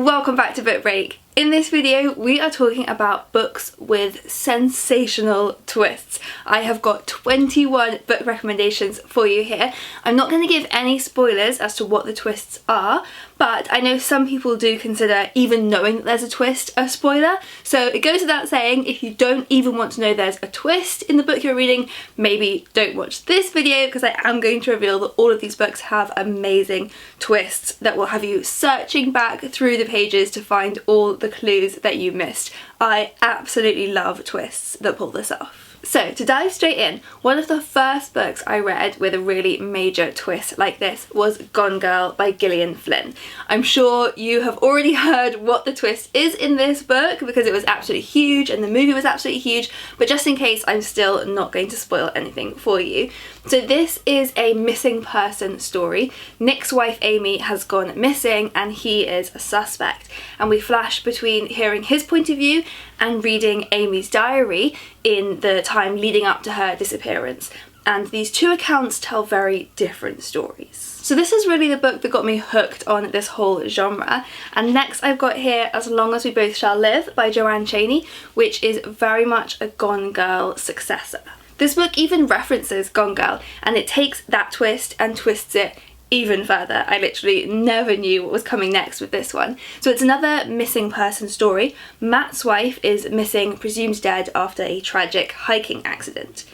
Welcome back to Book Break. In this video we are talking about books with sensational twists. I have got 21 book recommendations for you here. I'm not going to give any spoilers as to what the twists are, but I know some people do consider even knowing that there's a twist a spoiler. So it goes without saying, if you don't even want to know there's a twist in the book you're reading, maybe don't watch this video, because I am going to reveal that all of these books have amazing twists that will have you searching back through the pages to find all the clues that you missed. I absolutely love twists that pull this off. So to dive straight in, one of the first books I read with a really major twist like this was Gone Girl by Gillian Flynn. I'm sure you have already heard what the twist is in this book because it was absolutely huge and the movie was absolutely huge, but just in case, I'm still not going to spoil anything for you. So this is a missing person story. Nick's wife Amy has gone missing and he is a suspect, and we flash between hearing his point of view and reading Amy's diary in the time leading up to her disappearance. And these two accounts tell very different stories. So this is really the book that got me hooked on this whole genre. And next I've got here As Long as We Both Shall Live by Joanne Chaney, which is very much a Gone Girl successor. This book even references Gone Girl, and it takes that twist and twists it even further. I literally never knew what was coming next with this one. So it's another missing person story. Matt's wife is missing, presumed dead after a tragic hiking accident.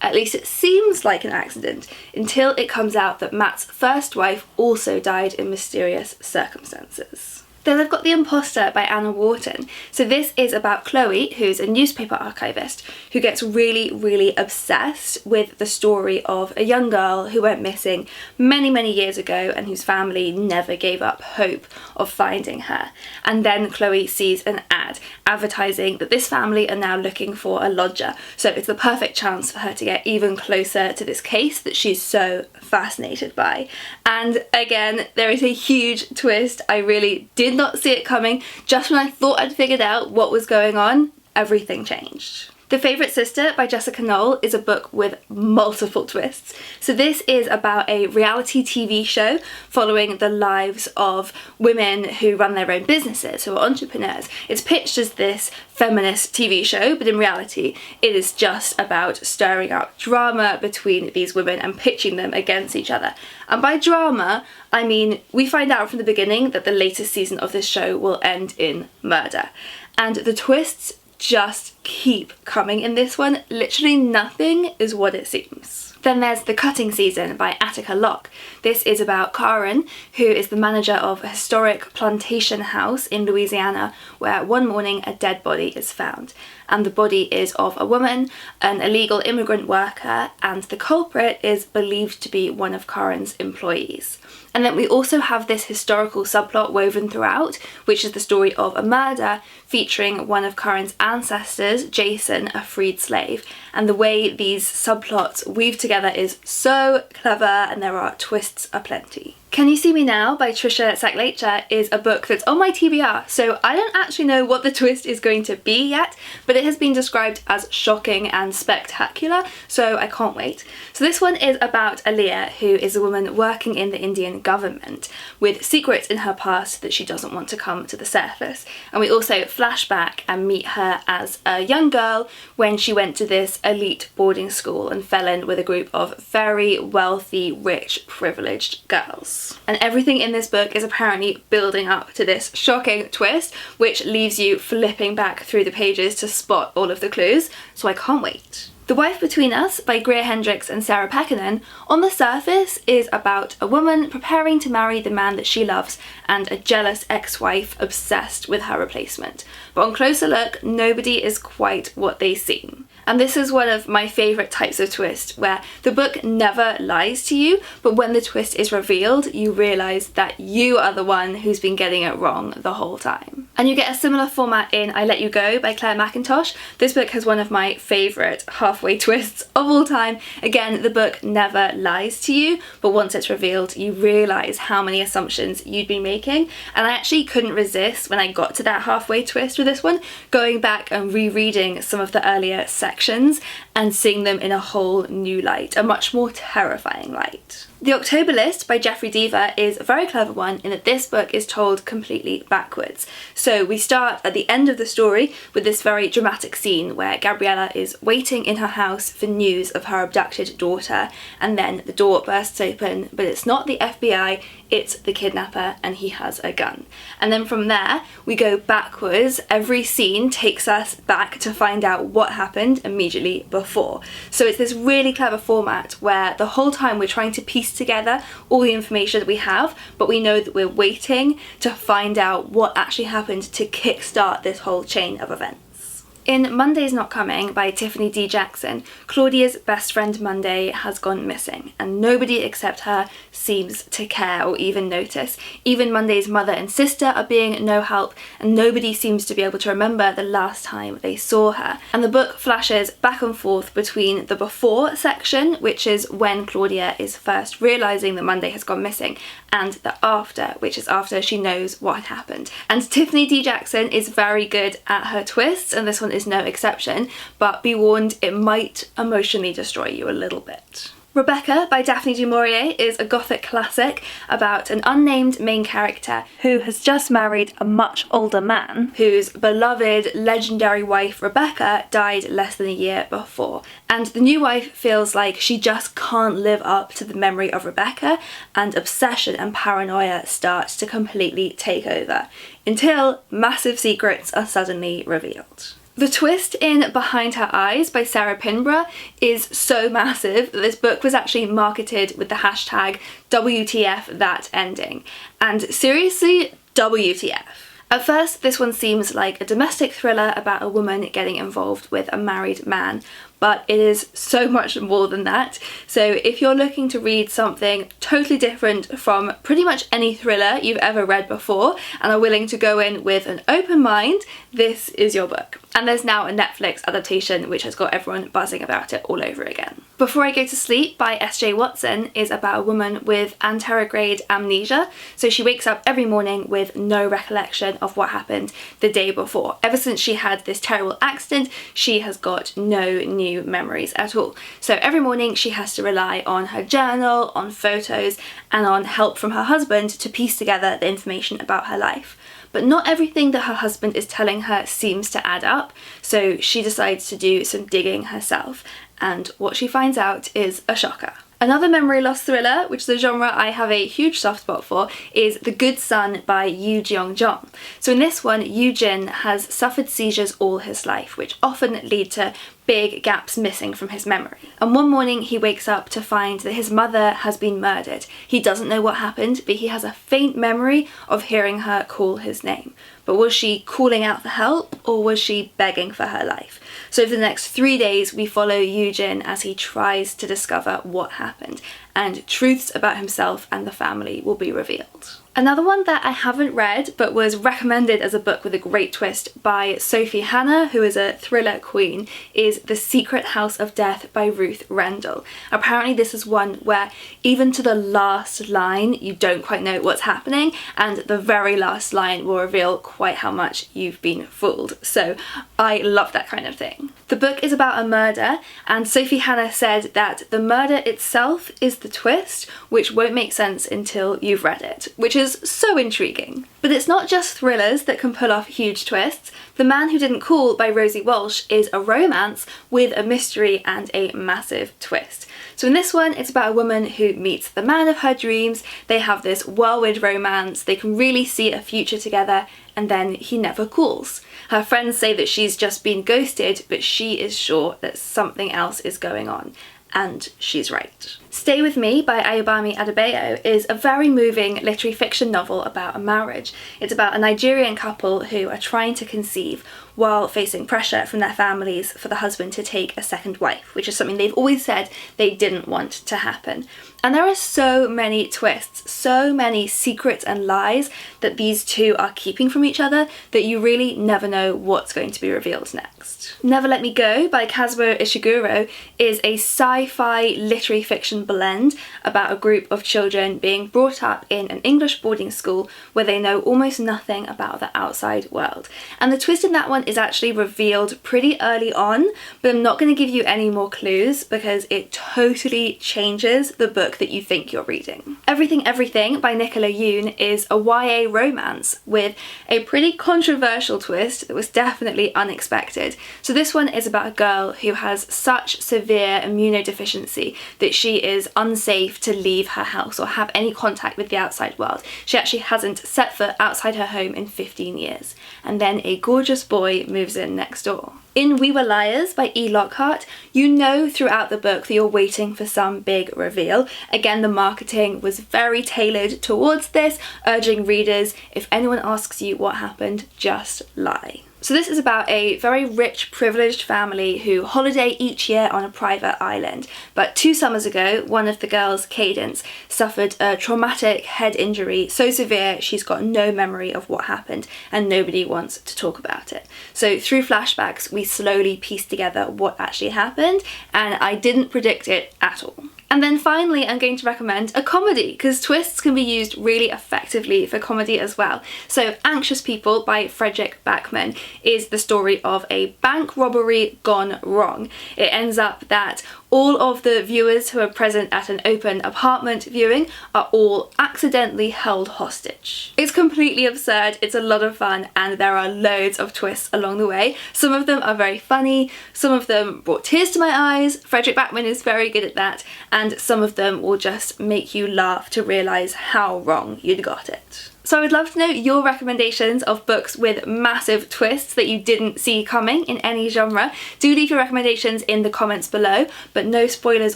At least it seems like an accident, until it comes out that Matt's first wife also died in mysterious circumstances. Then I've got The Imposter by Anna Wharton. So this is about Chloe, who's a newspaper archivist, who gets really obsessed with the story of a young girl who went missing many years ago and whose family never gave up hope of finding her. And then Chloe sees an ad advertising that this family are now looking for a lodger. So it's the perfect chance for her to get even closer to this case that she's so fascinated by. And again, there is a huge twist. I really did not see it coming. Just when I thought I'd figured out what was going on, everything changed. The Favourite Sister by Jessica Knoll is a book with multiple twists. So this is about a reality TV show following the lives of women who run their own businesses, who are entrepreneurs. It's pitched as this feminist TV show, but in reality it is just about stirring up drama between these women and pitching them against each other. And by drama, I mean we find out from the beginning that the latest season of this show will end in murder. And the twists just keep coming in this one. Literally nothing is what it seems. Then there's The Cutting Season by ATTICA LOCKE. This is about Karen, who is the manager of a historic plantation house in Louisiana, where one morning a dead body is found. And the body is of a woman, an illegal immigrant worker, and the culprit is believed to be one of Karen's employees. And then we also have this historical subplot woven throughout, which is the story of a murder featuring one of Karen's ancestors, Jason, a freed slave. And the way these subplots weave together is so clever, and there are twists aplenty. Can You See Me Now by Trisha Saklecha is a book that's on my TBR, so I don't actually know what the twist is going to be yet, but it has been described as shocking and spectacular, so I can't wait. So this one is about Aaliyah, who is a woman working in the Indian government with secrets in her past that she doesn't want to come to the surface. And we also flash back and meet her as a young girl when she went to this elite boarding school and fell in with a group of very wealthy, rich, privileged girls. And everything in this book is apparently building up to this shocking twist, which leaves you flipping back through the pages to spot all of the clues, so I can't wait. The Wife Between Us by Greer Hendricks and Sarah Pekkanen, on the surface, is about a woman preparing to marry the man that she loves and a jealous ex-wife obsessed with her replacement. But on closer look, nobody is quite what they seem. And this is one of my favourite types of twist, where the book never lies to you, but when the twist is revealed, you realise that you are the one who's been getting it wrong the whole time. And you get a similar format in I Let You Go by Claire Mackintosh. This book has one of my favourite halfway twists of all time. Again, the book never lies to you, but once it's revealed, you realise how many assumptions you'd been making. And I actually couldn't resist, when I got to that halfway twist with this one, going back and rereading some of the earlier sections and seeing them in a whole new light, a much more terrifying light. The October List by Jeffrey Deaver is a very clever one in that this book is told completely backwards. So we start at the end of the story with this very dramatic scene where Gabriella is waiting in her house for news of her abducted daughter, and then the door bursts open, but it's not the FBI, it's the kidnapper, and he has a gun. And then from there we go backwards. Every scene takes us back to find out what happened immediately before. So it's this really clever format where the whole time we're trying to piece together all the information that we have, but we know that we're waiting to find out what actually happened to kickstart this whole chain of events. In Monday's Not Coming by Tiffany D. Jackson, Claudia's best friend Monday has gone missing, and nobody except her seems to care or even notice. Even Monday's mother and sister are being no help, and nobody seems to be able to remember the last time they saw her. And the book flashes back and forth between the before section, which is when Claudia is first realising that Monday has gone missing, and the after, which is after she knows what had happened. And Tiffany D. Jackson is very good at her twists, and this one is no exception, but be warned, it might emotionally destroy you a little bit. Rebecca by Daphne du Maurier is a gothic classic about an unnamed main character who has just married a much older man whose beloved legendary wife Rebecca died less than a year before, and the new wife feels like she just can't live up to the memory of Rebecca, and obsession and paranoia start to completely take over until massive secrets are suddenly revealed. The twist in Behind Her Eyes by Sarah Pinborough is so massive that this book was actually marketed with the hashtag WTF that ending. And seriously, WTF. At first, this one seems like a domestic thriller about a woman getting involved with a married man, but it is so much more than that. So if you're looking to read something totally different from pretty much any thriller you've ever read before and are willing to go in with an open mind, this is your book. And there's now a Netflix adaptation which has got everyone buzzing about it all over again. Before I Go to Sleep by S.J. Watson is about a woman with anterograde amnesia. So she wakes up every morning with no recollection of what happened the day before. Ever since she had this terrible accident, she has got no new memories at all. So every morning she has to rely on her journal, on photos, and on help from her husband to piece together the information about her life. But not everything that her husband is telling her seems to add up, so she decides to do some digging herself, and what she finds out is a shocker. Another memory loss thriller, which is a genre I have a huge soft spot for, is The Good Son by Yoo Jeong-jong. So in this one, Yoo Jin has suffered seizures all his life, which often lead to big gaps missing from his memory. And one morning he wakes up to find that his mother has been murdered. He doesn't know what happened, but he has a faint memory of hearing her call his name. But was she calling out for help, or was she begging for her life? So for the next 3 days we follow Yoo Jin as he tries to discover what happened, and truths about himself and the family will be revealed. Another one that I haven't read but was recommended as a book with a great twist by Sophie Hannah, who is a thriller queen, is The Secret House of Death by Ruth Rendell. Apparently this is one where even to the last line you don't quite know what's happening, and the very last line will reveal quite how much you've been fooled. So I love that kind of thing. The book is about a murder, and Sophie Hannah said that the murder itself is the twist, which won't make sense until you've read it, which is so intriguing. But it's not just thrillers that can pull off huge twists. The Man Who Didn't Call by Rosie Walsh is a romance with a mystery and a massive twist. So in this one, it's about a woman who meets the man of her dreams. They have this whirlwind romance, they can really see a future together, and then he never calls. Her friends say that she's just been ghosted, but she is sure that something else is going on. And she's right. Stay With Me by Ayobami Adebayo is a very moving literary fiction novel about a marriage. It's about a Nigerian couple who are trying to conceive while facing pressure from their families for the husband to take a second wife, which is something they've always said they didn't want to happen. And there are so many twists, so many secrets and lies that these two are keeping from each other that you really never know what's going to be revealed next. Never Let Me Go by Kazuo Ishiguro is a sci-fi literary fiction blend about a group of children being brought up in an English boarding school where they know almost nothing about the outside world. And the twist in that one is actually revealed pretty early on, but I'm not going to give you any more clues because it totally changes the book that you think you're reading. Everything Everything by Nicola Yoon is a YA romance with a pretty controversial twist that was definitely unexpected. So this one is about a girl who has such severe immunodeficiency that she is unsafe to leave her house or have any contact with the outside world. She actually hasn't set foot outside her home in 15 years. And then a gorgeous boy moves in next door. In We Were Liars by E. Lockhart, you know throughout the book that you're waiting for some big reveal. Again, the marketing was very tailored towards this, urging readers, if anyone asks you what happened, just lie. So this is about a very rich, privileged family who holiday each year on a private island. But 2 summers ago, one of the girls, Cadence, suffered a traumatic head injury so severe she's got no memory of what happened and nobody wants to talk about it. So through flashbacks, we slowly piece together what actually happened, and I didn't predict it at all. And then finally, I'm going to recommend a comedy, because twists can be used really effectively for comedy as well. So Anxious People by Fredrik Backman is the story of a bank robbery gone wrong. It ends up that all of the viewers who are present at an open apartment viewing are all accidentally held hostage. It's completely absurd, it's a lot of fun, and there are loads of twists along the way. Some of them are very funny, some of them brought tears to my eyes, Fredrik Backman is very good at that, and some of them will just make you laugh to realise how wrong you'd got it. So I would love to know your recommendations of books with massive twists that you didn't see coming in any genre. Do leave your recommendations in the comments below, but no spoilers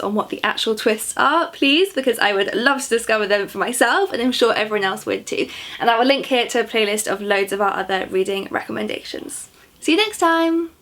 on what the actual twists are, please, because I would love to discover them for myself, and I'm sure everyone else would too. And I will link here to a playlist of loads of our other reading recommendations. See you next time!